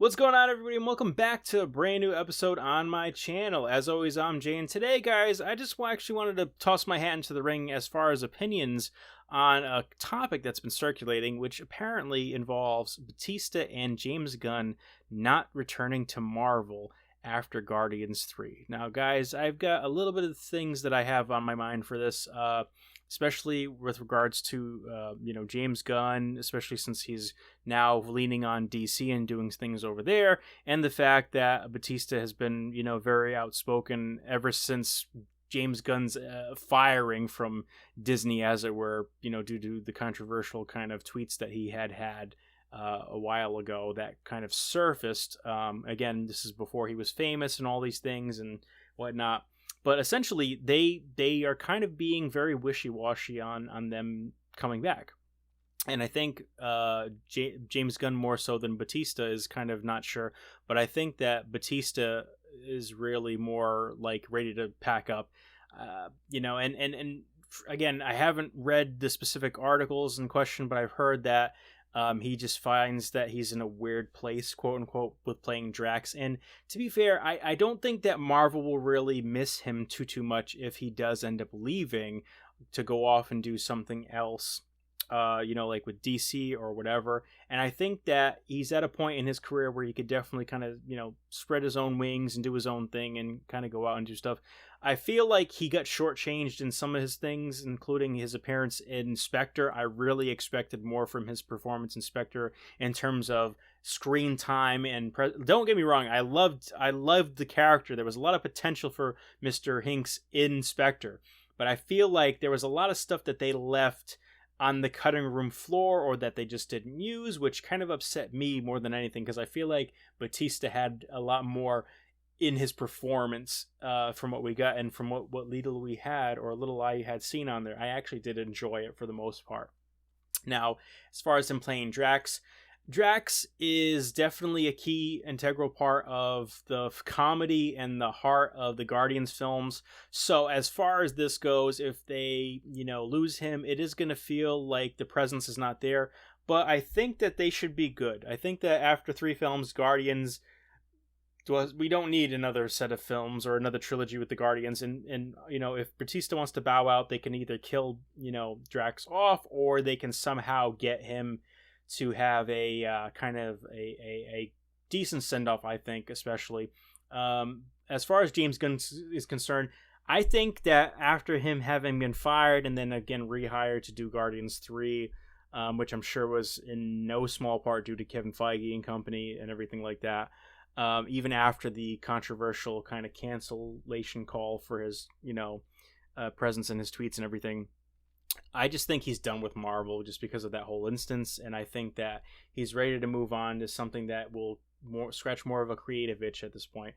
What's going on, everybody, and welcome back to a brand new episode on my channel. As always, I'm Jay, and today, guys, I just actually wanted to toss my hat into the ring as far as opinions on a topic that's been circulating, which apparently involves Batista and James Gunn not returning to Marvel after Guardians 3. Now, guys, I've got a little bit of things that I have on my mind for this, especially with regards to, James Gunn, especially since he's now leaning on DC and doing things over there, and the fact that Batista has been, very outspoken ever since James Gunn's firing from Disney, as it were, due to the controversial kind of tweets that he had a while ago that kind of surfaced. Again, this is before he was famous and all these things and whatnot. But essentially, they are kind of being very wishy-washy on them coming back. And I think James Gunn more so than Batista is kind of not sure. But I think that Batista is really more like ready to pack up. And again, I haven't read the specific articles in question, but I've heard that he just finds that he's in a weird place, quote unquote, with playing Drax. And to be fair, I don't think that Marvel will really miss him too much if he does end up leaving to go off and do something else, like with DC or whatever. And I think that he's at a point in his career where he could definitely kind of, spread his own wings and do his own thing and kind of go out and do stuff. I feel like he got shortchanged in some of his things, including his appearance in Spectre. I really expected more from his performance in Spectre in terms of screen time and don't get me wrong, I loved the character. There was a lot of potential for Mr. Hinks in Spectre, but I feel like there was a lot of stuff that they left on the cutting room floor or that they just didn't use, which kind of upset me more than anything, because I feel like Batista had a lot more in his performance from what we got and from what little I had seen on there. I actually did enjoy it for the most part. Now, as far as him playing Drax is definitely a key integral part of the comedy and the heart of the Guardians films. So as far as this goes, if they, lose him, it is going to feel like the presence is not there. But I think that they should be good. I think that after 3 films, Guardians, we don't need another set of films or another trilogy with the Guardians. And if Batista wants to bow out, they can either kill, Drax off, or they can somehow get him to have a kind of a decent send-off, I think, especially. As far as James Gunn is concerned, I think that after him having been fired and then again rehired to do Guardians 3, which I'm sure was in no small part due to Kevin Feige and company and everything like that, even after the controversial kind of cancellation call for his, presence in his tweets and everything, I just think he's done with Marvel just because of that whole instance, and I think that he's ready to move on to something that will scratch more of a creative itch at this point.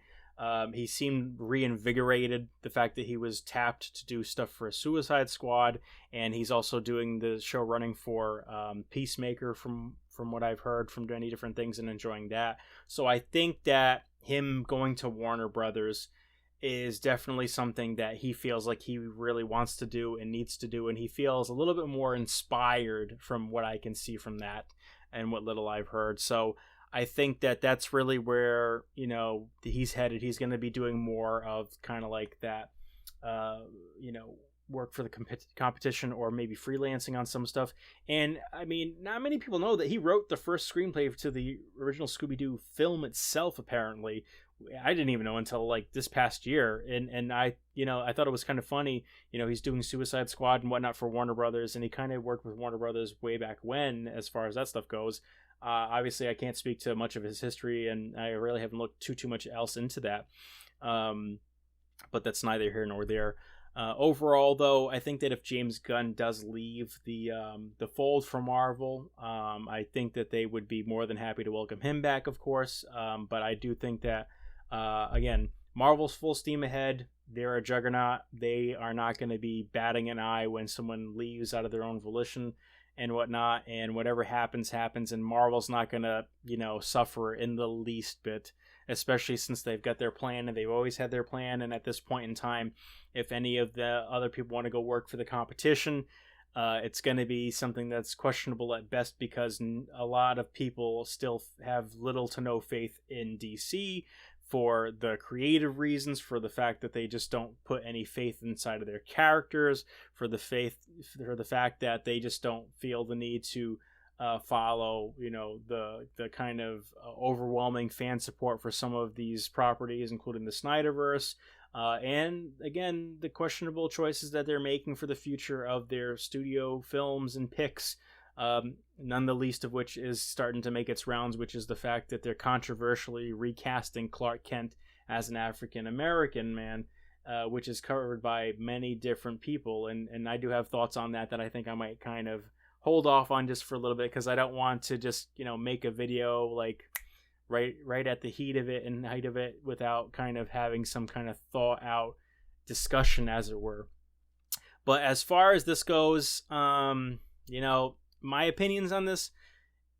He seemed reinvigorated, the fact that he was tapped to do stuff for a Suicide Squad, and he's also doing the show running for Peacemaker from what I've heard from many different things and enjoying that. So I think that him going to Warner Brothers is definitely something that he feels like he really wants to do and needs to do, and he feels a little bit more inspired from what I can see from that and what little I've heard. So I think that that's really where, he's headed. He's going to be doing more of kind of like that, work for the competition, or maybe freelancing on some stuff. And I mean, not many people know that he wrote the first screenplay to the original ScoobyDoo film itself, apparently. I didn't even know until like this past year, and I thought it was kind of funny. He's doing Suicide Squad and whatnot for Warner Brothers, and he kind of worked with Warner Brothers way back when, as far as that stuff goes. Obviously, I can't speak to much of his history, and I really haven't looked too much else into that. But that's neither here nor there. Overall, though, I think that if James Gunn does leave the fold for Marvel, I think that they would be more than happy to welcome him back, of course. But I do think that, again, Marvel's full steam ahead. They're a juggernaut. They are not going to be batting an eye when someone leaves out of their own volition and whatnot. And whatever happens, and Marvel's not going to, suffer in the least bit, especially since they've got their plan and they've always had their plan. And at this point in time, if any of the other people want to go work for the competition, It's going to be something that's questionable at best because a lot of people still have little to no faith in DC for the creative reasons, for the fact that they just don't put any faith inside of their characters, for the fact that they just don't feel the need to follow, the kind of overwhelming fan support for some of these properties, including the Snyderverse. And again, the questionable choices that they're making for the future of their studio films and picks, none the least of which is starting to make its rounds, which is the fact that they're controversially recasting Clark Kent as an African American man, which is covered by many different people. And I do have thoughts on that I think I might kind of hold off on just for a little bit, because I don't want to just, make a video like right at the heat of it and height of it without kind of having some kind of thought out discussion, as it were. But as far as this goes, my opinions on this,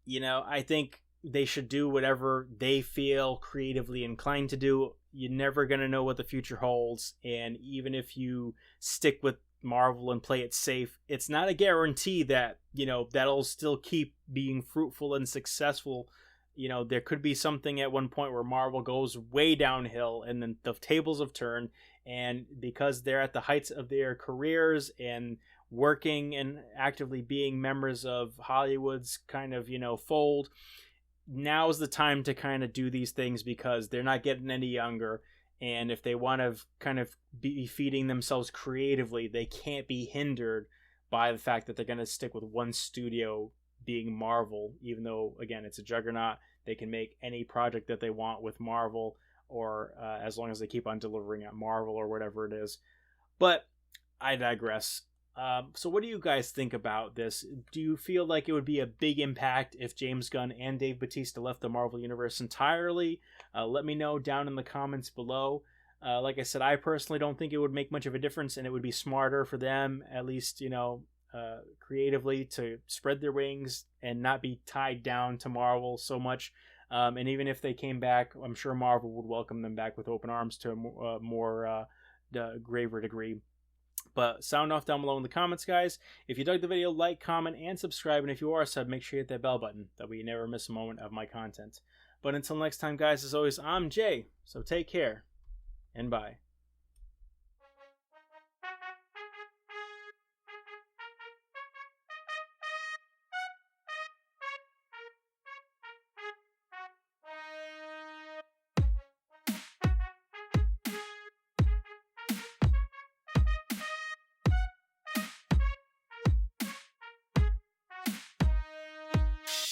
I think they should do whatever they feel creatively inclined to do. You're never going to know what the future holds. And even if you stick with Marvel and play it safe, it's not a guarantee that, that'll still keep being fruitful and successful. There could be something at one point where Marvel goes way downhill and then the tables have turned, and because they're at the heights of their careers and working and actively being members of Hollywood's kind of, fold, now's the time to kind of do these things, because they're not getting any younger. And if they want to kind of be feeding themselves creatively, they can't be hindered by the fact that they're going to stick with one studio, being Marvel, even though, again, it's a juggernaut. They can make any project that they want with Marvel, or as long as they keep on delivering at Marvel or whatever it is. But I digress. So what do you guys think about this? Do you feel like it would be a big impact if James Gunn and Dave Batista left the Marvel Universe entirely? Let me know down in the comments below. Like I said, I personally don't think it would make much of a difference, and it would be smarter for them, at least, creatively, to spread their wings and not be tied down to Marvel so much. And even if they came back, I'm sure Marvel would welcome them back with open arms to a more graver degree. But sound off down below in the comments, guys. If you dug the video, like, comment, and subscribe. And if you are a sub, make sure you hit that bell button. That way you never miss a moment of my content. But until next time, guys, as always, I'm Jay. So take care, and bye.